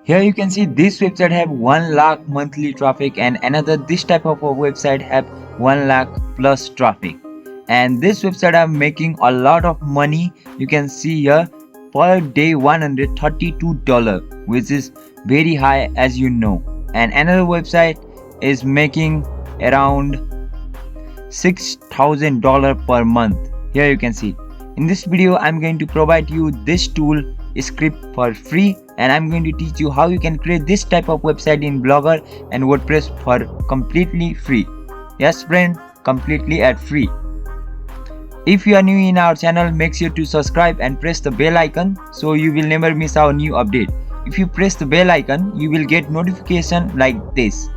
Here you can see this website have 1 lakh monthly traffic, and another this type of a website have 1 lakh plus traffic. And this website are making a lot of money. You can see here per day $132, which is very high, as you know. And another website is making around $6,000 per month. Here you can see. In this video I'm going to provide you this tool script for free, and I'm going to teach you how you can create this type of website in Blogger and WordPress for completely free. Yes friend, completely at free. If you are new in our channel, make sure to subscribe and press the bell icon so you will never miss our new update. If you press the bell icon, you will get notification like this.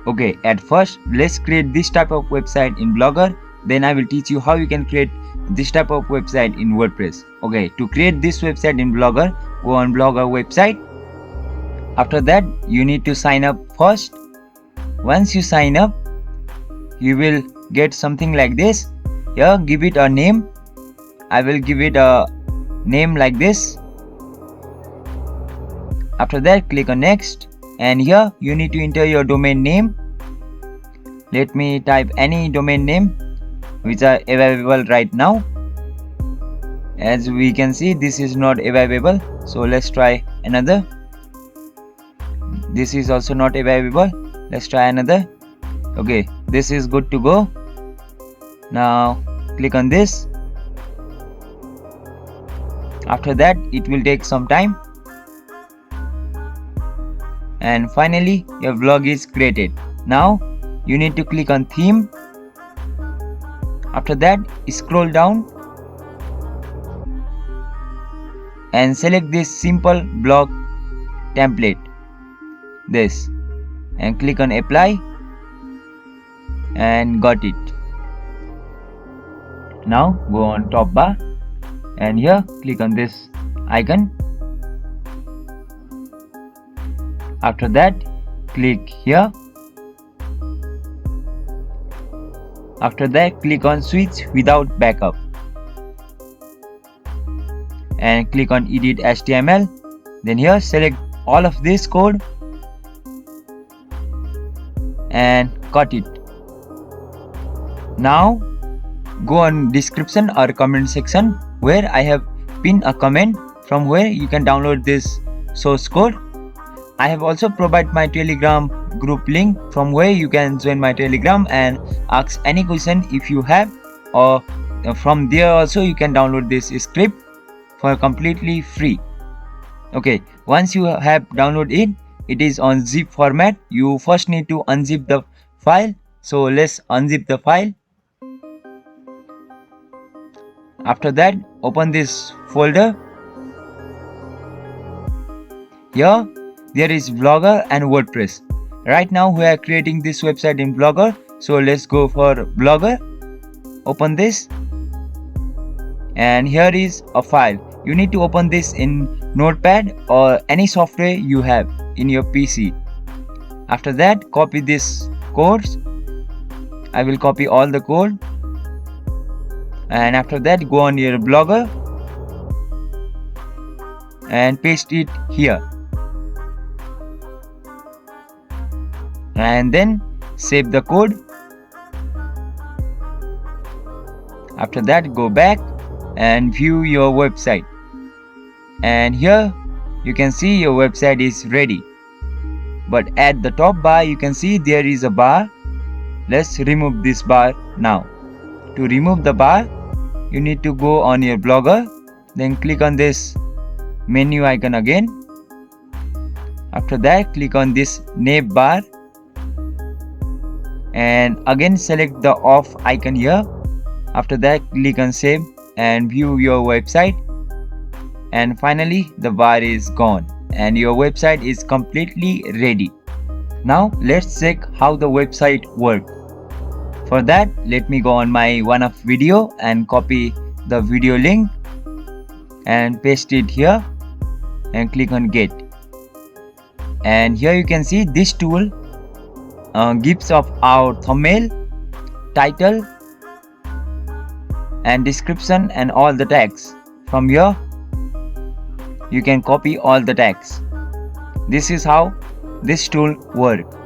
Okay, at first let's create this type of website in Blogger, then I will teach you how you can create this type of website in WordPress. Okay, to create this website in Blogger, go on Blogger website. After that you need to sign up first. Once you sign up, you will get something like this. Here give it a name. I will give it a name like this. After that click on next, and here you need to enter your domain name. Let me type any domain name which are available right now. As we can see, this is not available, so let's try another. This is also not available. Let's try another. Okay, this is good to go. Now click on this. After that it will take some time, and finally your blog is created. Now you need to click on theme. After that scroll down and select this simple blog template, this, and click on apply, and got it. Now go on top bar, and here click on this icon. After that click here. After that click on switch without backup, and click on edit HTML. Then here select all of this code and cut it. Now go on description or comment section, where I have pinned a comment from where you can download this source code. I have also provided my Telegram group link from where you can join my Telegram and ask any question if you have, or from there also you can download this script for completely free. Okay, once you have downloaded it, it is on zip format. You first need to unzip the file, so let's unzip the file. After that open this folder. Here there is Blogger and WordPress. Right now we are creating this website in Blogger, so let's go for Blogger. Open this, and here is a file. You need to open this in Notepad or any software you have in your PC. After that copy this codes. I will copy all the code, and after that go on your Blogger and paste it here, and then save the code. After that go back and view your website, and here you can see your website is ready. But at the top bar you can see there is a bar. Let's remove this bar now. To remove the bar, you need to go on your Blogger, then click on this menu icon again. After that click on this nav bar, and again select the off icon here. After that click on save and view your website, and finally the bar is gone and your website is completely ready. Now let's check how the website works. For that, let me go on my one-off video and copy the video link and paste it here and click on get. And here you can see this tool gives of our thumbnail, title and description and all the tags. From here you can copy all the tags. This is how this tool works.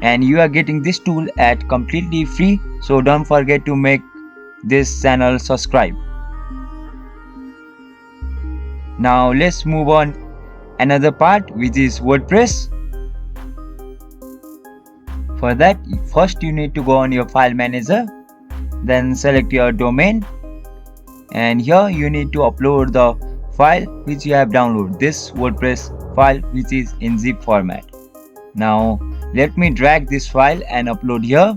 And you are getting this tool at completely free, so don't forget to make this channel subscribe. Now let's move on another part, which is WordPress. For that, first you need to go on your file manager, then select your domain, and here you need to upload the file which you have downloaded, this WordPress file which is in zip format. Now let me drag this file and upload here.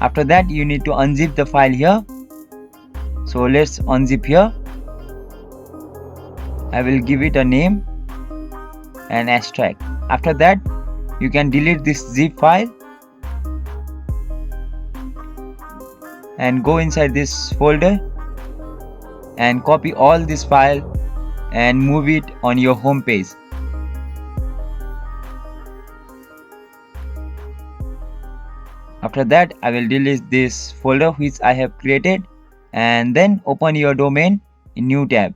After that, you need to unzip the file here. So let's unzip here. I will give it a name and extract. After that, you can delete this zip file and go inside this folder and copy all this file and move it on your home page. After that, I will delete this folder which I have created, and then open your domain in new tab.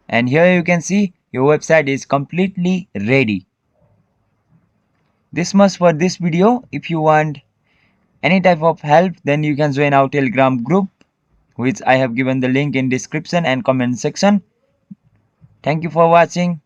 And here you can see your website is completely ready. This much for this video. If you want any type of help, then you can join our Telegram group, which I have given the link in description and comment section. Thank you for watching.